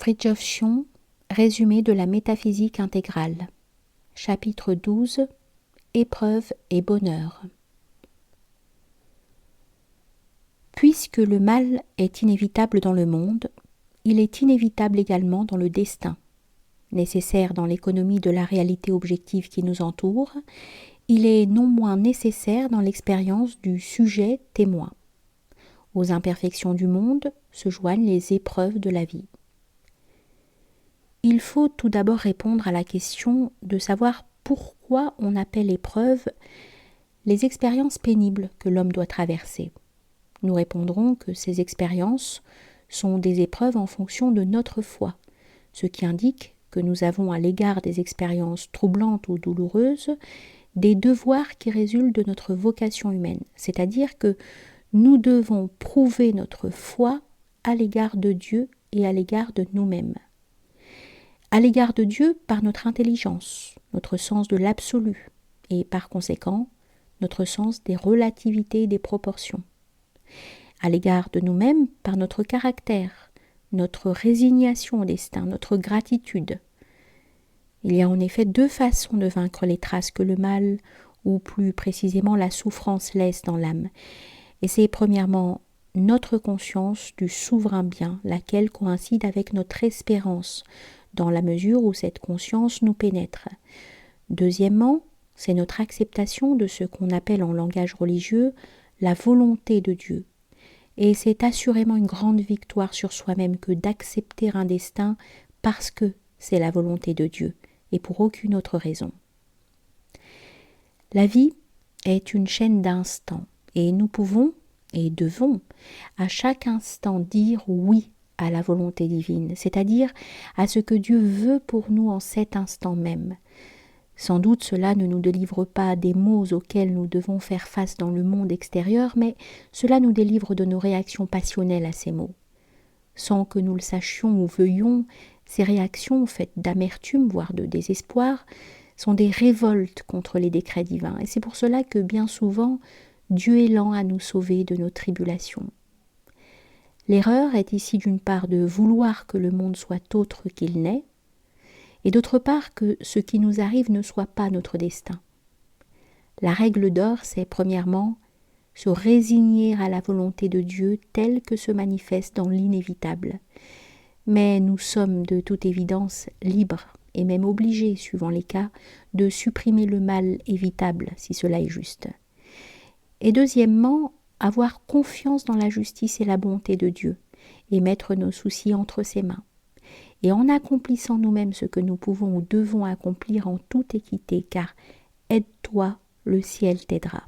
Fridtjof Schion, résumé de la métaphysique intégrale. Chapitre 12. Épreuve et bonheur. Puisque le mal est inévitable dans le monde, il est inévitable également dans le destin. Nécessaire dans l'économie de la réalité objective qui nous entoure, il est non moins nécessaire dans l'expérience du sujet témoin. Aux imperfections du monde se joignent les épreuves de la vie. Il faut tout d'abord répondre à la question de savoir pourquoi on appelle épreuve les expériences pénibles que l'homme doit traverser. Nous répondrons que ces expériences sont des épreuves en fonction de notre foi, ce qui indique que nous avons à l'égard des expériences troublantes ou douloureuses des devoirs qui résultent de notre vocation humaine, c'est-à-dire que nous devons prouver notre foi à l'égard de Dieu et à l'égard de nous-mêmes. À l'égard de Dieu par notre intelligence, notre sens de l'absolu et par conséquent notre sens des relativités et des proportions. À l'égard de nous-mêmes par notre caractère, notre résignation au destin, notre gratitude. Il y a en effet deux façons de vaincre les traces que le mal, ou plus précisément la souffrance, laisse dans l'âme. Et c'est premièrement notre conscience du souverain bien, laquelle coïncide avec notre espérance, dans la mesure où cette conscience nous pénètre. Deuxièmement, c'est notre acceptation de ce qu'on appelle en langage religieux la volonté de Dieu. Et c'est assurément une grande victoire sur soi-même que d'accepter un destin parce que c'est la volonté de Dieu et pour aucune autre raison. La vie est une chaîne d'instants et nous pouvons et devons à chaque instant dire oui à la volonté divine, c'est-à-dire à ce que Dieu veut pour nous en cet instant même. Sans doute cela ne nous délivre pas des maux auxquels nous devons faire face dans le monde extérieur, mais cela nous délivre de nos réactions passionnelles à ces maux. Sans que nous le sachions ou veuillions, ces réactions faites d'amertume, voire de désespoir, sont des révoltes contre les décrets divins. Et c'est pour cela que bien souvent, Dieu est lent à nous sauver de nos tribulations. L'erreur est ici d'une part de vouloir que le monde soit autre qu'il n'est, et d'autre part que ce qui nous arrive ne soit pas notre destin. La règle d'or, c'est premièrement se résigner à la volonté de Dieu telle que se manifeste dans l'inévitable. Mais nous sommes de toute évidence libres et même obligés, suivant les cas, de supprimer le mal évitable si cela est juste. Et deuxièmement, avoir confiance dans la justice et la bonté de Dieu et mettre nos soucis entre ses mains. Et en accomplissant nous-mêmes ce que nous pouvons ou devons accomplir en toute équité, car aide-toi, le ciel t'aidera.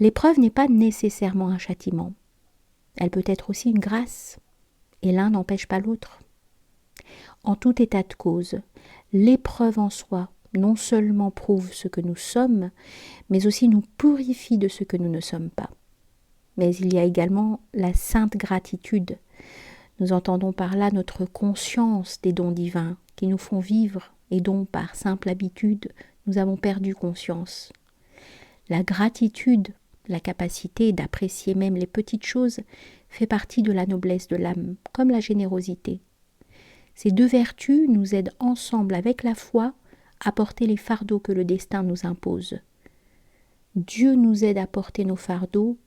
L'épreuve n'est pas nécessairement un châtiment. Elle peut être aussi une grâce, et l'un n'empêche pas l'autre. En tout état de cause, l'épreuve en soi non seulement prouve ce que nous sommes, mais aussi nous purifie de ce que nous ne sommes pas. Mais il y a également la sainte gratitude. Nous entendons par là notre conscience des dons divins qui nous font vivre et dont, par simple habitude, nous avons perdu conscience. La gratitude, la capacité d'apprécier même les petites choses, fait partie de la noblesse de l'âme, comme la générosité. Ces deux vertus nous aident ensemble avec la foi à porter les fardeaux que le destin nous impose. Dieu nous aide à porter nos fardeaux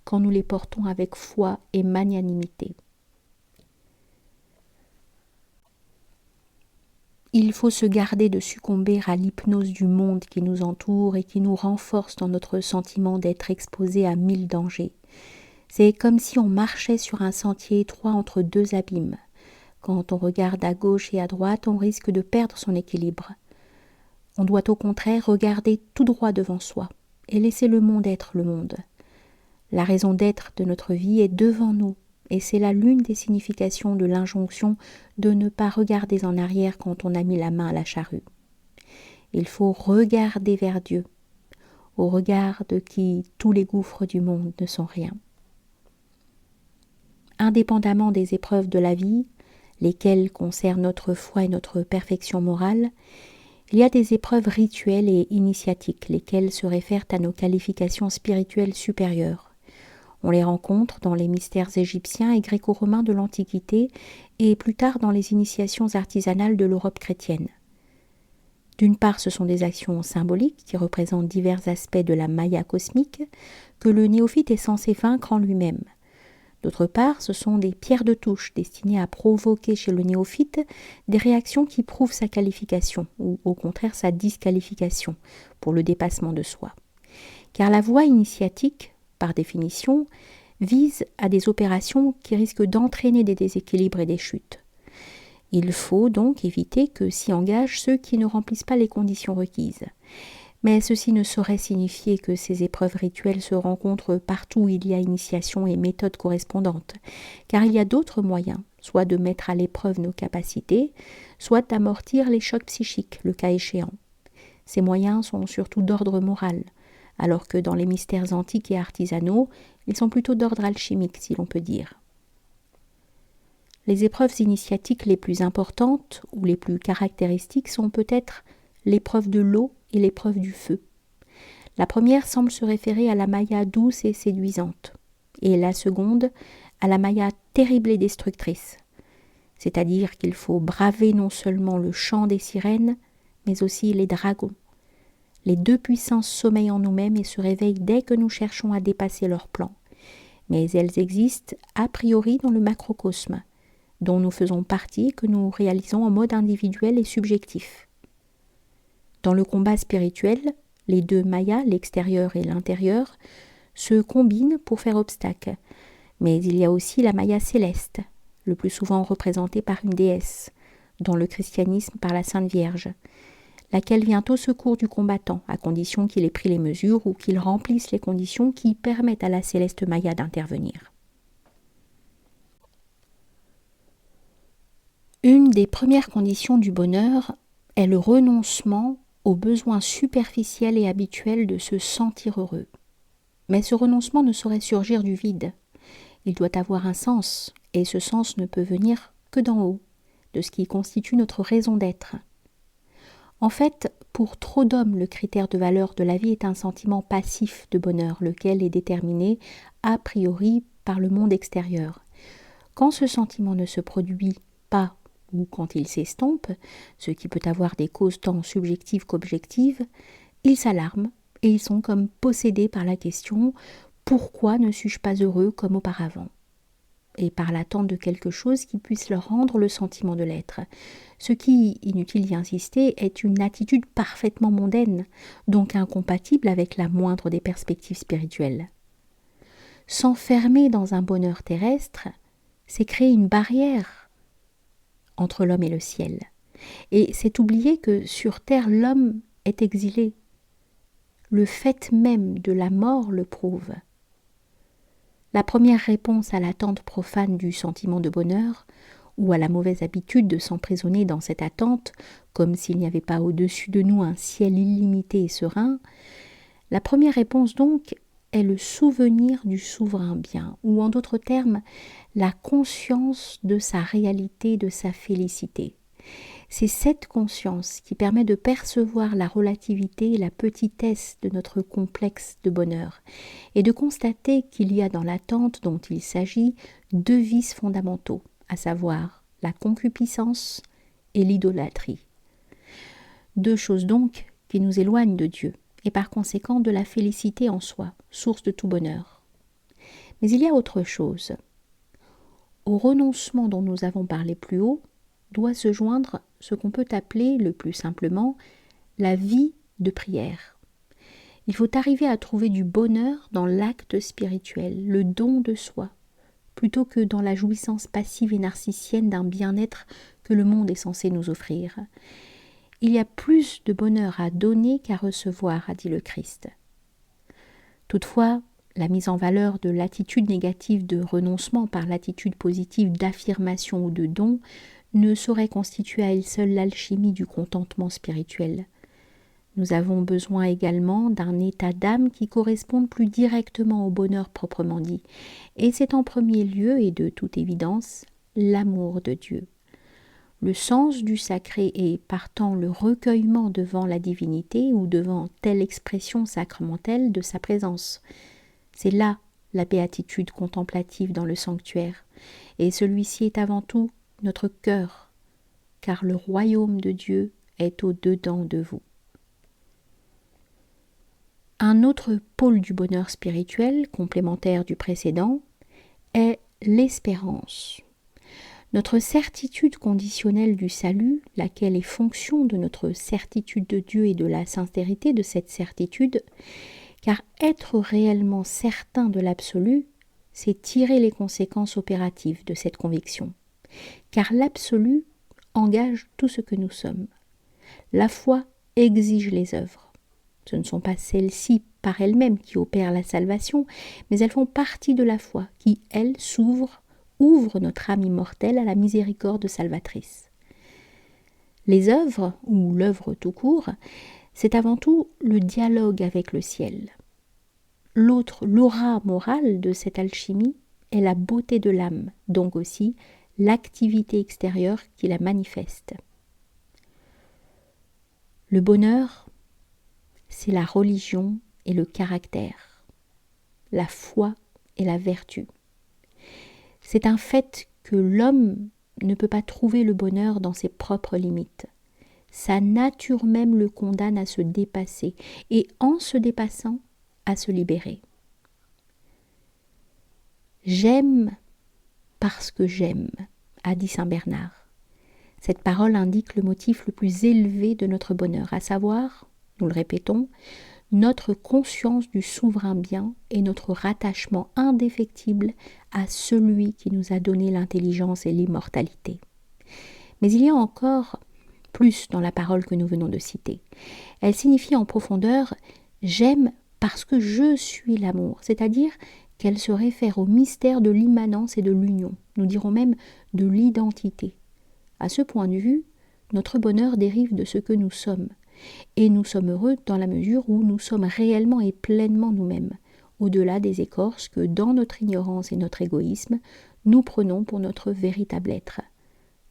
quand nous les portons avec foi et magnanimité. Il faut se garder de succomber à l'hypnose du monde qui nous entoure et qui nous renforce dans notre sentiment d'être exposé à 1000 dangers. C'est comme si on marchait sur un sentier étroit entre deux abîmes. Quand on regarde à gauche et à droite, on risque de perdre son équilibre. On doit au contraire regarder tout droit devant soi et laisser le monde être le monde. La raison d'être de notre vie est devant nous, et c'est là l'une des significations de l'injonction de ne pas regarder en arrière quand on a mis la main à la charrue. Il faut regarder vers Dieu, au regard de qui tous les gouffres du monde ne sont rien. Indépendamment des épreuves de la vie, lesquelles concernent notre foi et notre perfection morale, il y a des épreuves rituelles et initiatiques, lesquelles se réfèrent à nos qualifications spirituelles supérieures. On les rencontre dans les mystères égyptiens et gréco-romains de l'Antiquité et plus tard dans les initiations artisanales de l'Europe chrétienne. D'une part, ce sont des actions symboliques qui représentent divers aspects de la Maya cosmique que le néophyte est censé vaincre en lui-même. D'autre part, ce sont des pierres de touche destinées à provoquer chez le néophyte des réactions qui prouvent sa qualification ou au contraire sa disqualification pour le dépassement de soi. Car la voie initiatique, par définition, vise à des opérations qui risquent d'entraîner des déséquilibres et des chutes. Il faut donc éviter que s'y engagent ceux qui ne remplissent pas les conditions requises. Mais ceci ne saurait signifier que ces épreuves rituelles se rencontrent partout où il y a initiation et méthode correspondantes, car il y a d'autres moyens, soit de mettre à l'épreuve nos capacités, soit d'amortir les chocs psychiques, le cas échéant. Ces moyens sont surtout d'ordre moral, alors que dans les mystères antiques et artisanaux, ils sont plutôt d'ordre alchimique, si l'on peut dire. Les épreuves initiatiques les plus importantes ou les plus caractéristiques sont peut-être l'épreuve de l'eau et l'épreuve du feu. La première semble se référer à la Maya douce et séduisante, et la seconde à la Maya terrible et destructrice. C'est-à-dire qu'il faut braver non seulement le chant des sirènes, mais aussi les dragons. Les deux puissances sommeillent en nous-mêmes et se réveillent dès que nous cherchons à dépasser leurs plans. Mais elles existent a priori dans le macrocosme, dont nous faisons partie et que nous réalisons en mode individuel et subjectif. Dans le combat spirituel, les deux mayas, l'extérieur et l'intérieur, se combinent pour faire obstacle. Mais il y a aussi la maya céleste, le plus souvent représentée par une déesse, dans le christianisme par la Sainte Vierge, laquelle vient au secours du combattant, à condition qu'il ait pris les mesures ou qu'il remplisse les conditions qui permettent à la céleste maya d'intervenir. Une des premières conditions du bonheur est le renoncement aux besoins superficiels et habituels de se sentir heureux. Mais ce renoncement ne saurait surgir du vide. Il doit avoir un sens, et ce sens ne peut venir que d'en haut, de ce qui constitue notre raison d'être. En fait, pour trop d'hommes, le critère de valeur de la vie est un sentiment passif de bonheur, lequel est déterminé a priori par le monde extérieur. Quand ce sentiment ne se produit pas ou quand il s'estompe, ce qui peut avoir des causes tant subjectives qu'objectives, ils s'alarment et ils sont comme possédés par la question « Pourquoi ne suis-je pas heureux comme auparavant ?» et par l'attente de quelque chose qui puisse leur rendre le sentiment de l'être. Ce qui, inutile d'y insister, est une attitude parfaitement mondaine, donc incompatible avec la moindre des perspectives spirituelles. S'enfermer dans un bonheur terrestre, c'est créer une barrière entre l'homme et le ciel. Et c'est oublier que sur terre, l'homme est exilé. Le fait même de la mort le prouve. La première réponse à l'attente profane du sentiment de bonheur, ou à la mauvaise habitude de s'emprisonner dans cette attente, comme s'il n'y avait pas au-dessus de nous un ciel illimité et serein, la première réponse donc est le souvenir du souverain bien, ou en d'autres termes, la conscience de sa réalité, de sa félicité. C'est cette conscience qui permet de percevoir la relativité et la petitesse de notre complexe de bonheur et de constater qu'il y a dans l'attente dont il s'agit deux vices fondamentaux, à savoir la concupiscence et l'idolâtrie. Deux choses donc qui nous éloignent de Dieu et par conséquent de la félicité en soi, source de tout bonheur. Mais il y a autre chose. Au renoncement dont nous avons parlé plus haut, doit se joindre ce qu'on peut appeler, le plus simplement, la vie de prière. Il faut arriver à trouver du bonheur dans l'acte spirituel, le don de soi, plutôt que dans la jouissance passive et narcissienne d'un bien-être que le monde est censé nous offrir. Il y a plus de bonheur à donner qu'à recevoir, a dit le Christ. Toutefois, la mise en valeur de l'attitude négative de renoncement par l'attitude positive d'affirmation ou de don ne saurait constituer à elle seule l'alchimie du contentement spirituel. Nous avons besoin également d'un état d'âme qui corresponde plus directement au bonheur proprement dit, et c'est en premier lieu et de toute évidence l'amour de Dieu. Le sens du sacré est, partant, le recueillement devant la divinité ou devant telle expression sacramentelle de sa présence. C'est là la béatitude contemplative dans le sanctuaire, et celui-ci est avant tout notre cœur, car le royaume de Dieu est au-dedans de vous. Un autre pôle du bonheur spirituel, complémentaire du précédent, est l'espérance. Notre certitude conditionnelle du salut, laquelle est fonction de notre certitude de Dieu et de la sincérité de cette certitude, car être réellement certain de l'absolu, c'est tirer les conséquences opératives de cette conviction, car l'absolu engage tout ce que nous sommes. La foi exige les œuvres. Ce ne sont pas celles-ci par elles-mêmes qui opèrent la salvation, mais elles font partie de la foi qui, elle, ouvre notre âme immortelle à la miséricorde salvatrice. Les œuvres, ou l'œuvre tout court, c'est avant tout le dialogue avec le ciel. L'aura morale de cette alchimie est la beauté de l'âme, donc aussi l'activité extérieure qui la manifeste. Le bonheur, c'est la religion et le caractère, la foi et la vertu. C'est un fait que l'homme ne peut pas trouver le bonheur dans ses propres limites. Sa nature même le condamne à se dépasser et en se dépassant, à se libérer. J'aime parce que j'aime, a dit saint Bernard. Cette parole indique le motif le plus élevé de notre bonheur, à savoir, nous le répétons, notre conscience du souverain bien et notre rattachement indéfectible à celui qui nous a donné l'intelligence et l'immortalité. Mais il y a encore plus dans la parole que nous venons de citer. Elle signifie en profondeur « j'aime parce que je suis l'amour », c'est-à-dire qu'elle se réfère au mystère de l'immanence et de l'union, nous dirons même de l'identité. À ce point de vue, notre bonheur dérive de ce que nous sommes, et nous sommes heureux dans la mesure où nous sommes réellement et pleinement nous-mêmes, au-delà des écorces que, dans notre ignorance et notre égoïsme, nous prenons pour notre véritable être.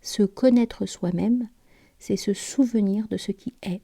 Se connaître soi-même, c'est se souvenir de ce qui est,